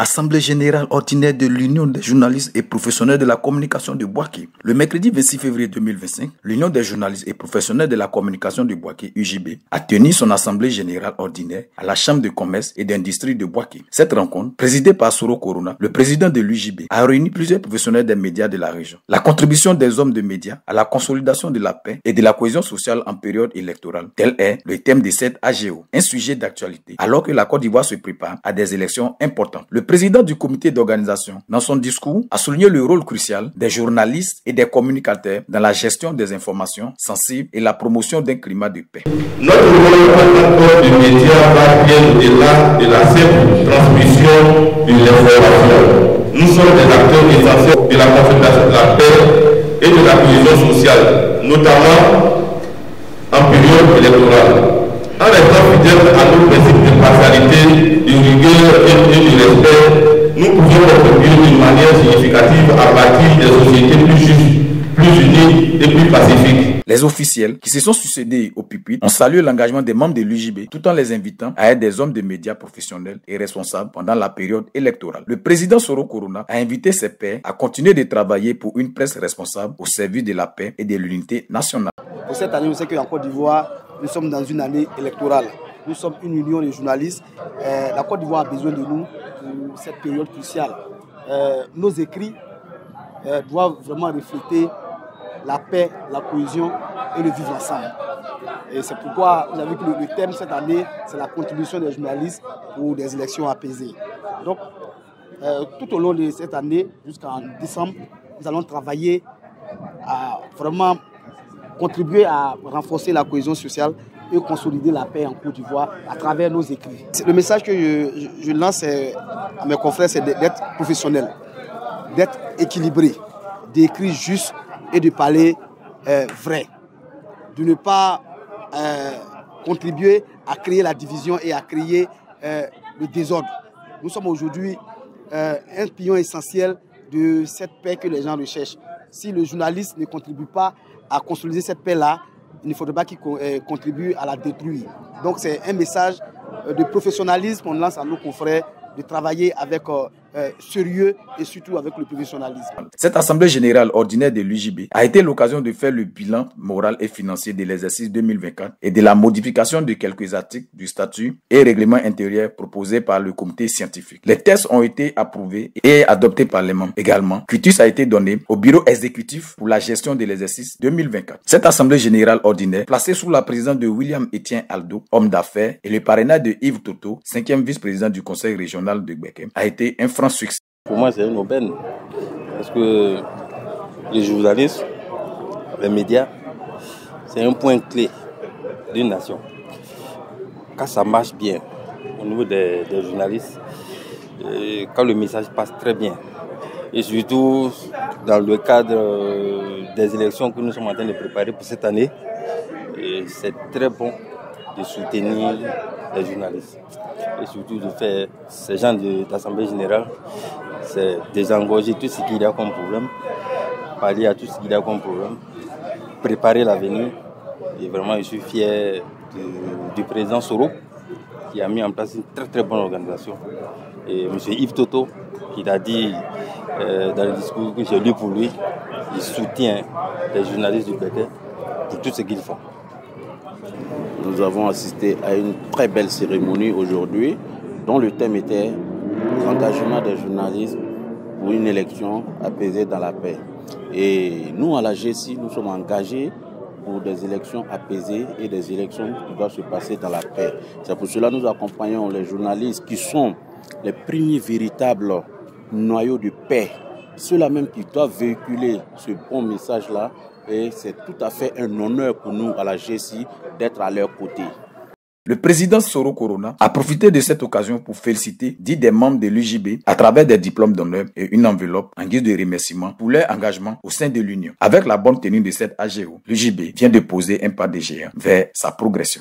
Assemblée générale ordinaire de l'Union des journalistes et professionnels de la communication de Bouaké. Le mercredi 26 février 2025, l'Union des journalistes et professionnels de la communication de Bouaké, UJB, a tenu son assemblée générale ordinaire à la Chambre de commerce et d'industrie de Bouaké. Cette rencontre, présidée par Soro Corona, le président de l'UJB, a réuni plusieurs professionnels des médias de la région. La contribution des hommes de médias à la consolidation de la paix et de la cohésion sociale en période électorale, tel est le thème de cette AGO, un sujet d'actualité, alors que la Côte d'Ivoire se prépare à des élections importantes. Le président du comité d'organisation, dans son discours, a souligné le rôle crucial des journalistes et des communicateurs dans la gestion des informations sensibles et la promotion d'un climat de paix. Notre rôle en tant que médias va bien au-delà de la simple transmission de l'information. Nous sommes des acteurs essentiels de la consolidation de la paix et de la cohésion sociale, notamment en période électorale. En restant fidèles à nos principes d'impartialité, de rigueur et de respect, nous pouvons contribuer d'une manière significative à bâtir des sociétés plus justes, plus unies et plus pacifiques. Les officiels qui se sont succédés au pupitre ont salué l'engagement des membres de l'UJB tout en les invitant à être des hommes de médias professionnels et responsables pendant la période électorale. Le président Soro Corona a invité ses pairs à continuer de travailler pour une presse responsable au service de la paix et de l'unité nationale. Pour cette année, on sait qu'en Côte d'Ivoire, nous sommes dans une année électorale. Nous sommes une union de journalistes. La Côte d'Ivoire a besoin de nous pour cette période cruciale. Nos écrits doivent vraiment refléter la paix, la cohésion et le vivre ensemble. Et c'est pourquoi vous avez vu que le thème cette année, c'est la contribution des journalistes pour des élections apaisées. Donc, tout au long de cette année, jusqu'en décembre, nous allons travailler à vraiment contribuer à renforcer la cohésion sociale et consolider la paix en Côte d'Ivoire à travers nos écrits. Le message que je lance à mes confrères, c'est d'être professionnel, d'être équilibré, d'écrire juste et de parler vrai, de ne pas contribuer à créer la division et à créer le désordre. Nous sommes aujourd'hui un pilier essentiel de cette paix que les gens recherchent. Si le journaliste ne contribue pas à consolider cette paix-là, il ne faudrait pas qu'il contribue à la détruire. Donc c'est un message de professionnalisme qu'on lance à nos confrères, de travailler avec sérieux et surtout avec le professionnalisme. Cette assemblée générale ordinaire de l'UJB a été l'occasion de faire le bilan moral et financier de l'exercice 2024 et de la modification de quelques articles du statut et règlement intérieur proposés par le comité scientifique. Les tests ont été approuvés et adoptés par les membres. Également, quitus a été donné au bureau exécutif pour la gestion de l'exercice 2024. Cette assemblée générale ordinaire, placée sous la présidence de William Etienne Aldo, homme d'affaires, et le parrainage de Yves Toto, 5e vice-président du conseil régional de Bouaké, a été un franc succès. Pour moi, c'est une aubaine parce que les journalistes, les médias, c'est un point clé d'une nation. Quand ça marche bien au niveau des journalistes, et quand le message passe très bien, et surtout dans le cadre des élections que nous sommes en train de préparer pour cette année, c'est très bon de soutenir les journalistes et surtout de faire ces gens d'assemblée générale, c'est désengorger tout ce qu'il y a comme problème, parler à tout ce qu'il y a comme problème, préparer l'avenir. Et vraiment, je suis fier du président Soro qui a mis en place une très très bonne organisation. Et M. Yves Toto qui a dit dans le discours que j'ai lu pour lui, il soutient les journalistes du Bouaké pour tout ce qu'ils font. Nous avons assisté à une très belle cérémonie aujourd'hui dont le thème était l'engagement des journalistes pour une élection apaisée dans la paix. Et nous, à la GSI, nous sommes engagés pour des élections apaisées et des élections qui doivent se passer dans la paix. C'est pour cela que nous accompagnons les journalistes qui sont les premiers véritables noyaux de paix. Ceux-là même qui doivent véhiculer ce bon message-là. Et c'est tout à fait un honneur pour nous à la GSI d'être à leur côté. Le président Soro Corona a profité de cette occasion pour féliciter 10 des membres de l'UJB à travers des diplômes d'honneur et une enveloppe en guise de remerciement pour leur engagement au sein de l'Union. Avec la bonne tenue de cette AGO, l'UJB vient de poser un pas de géant vers sa progression.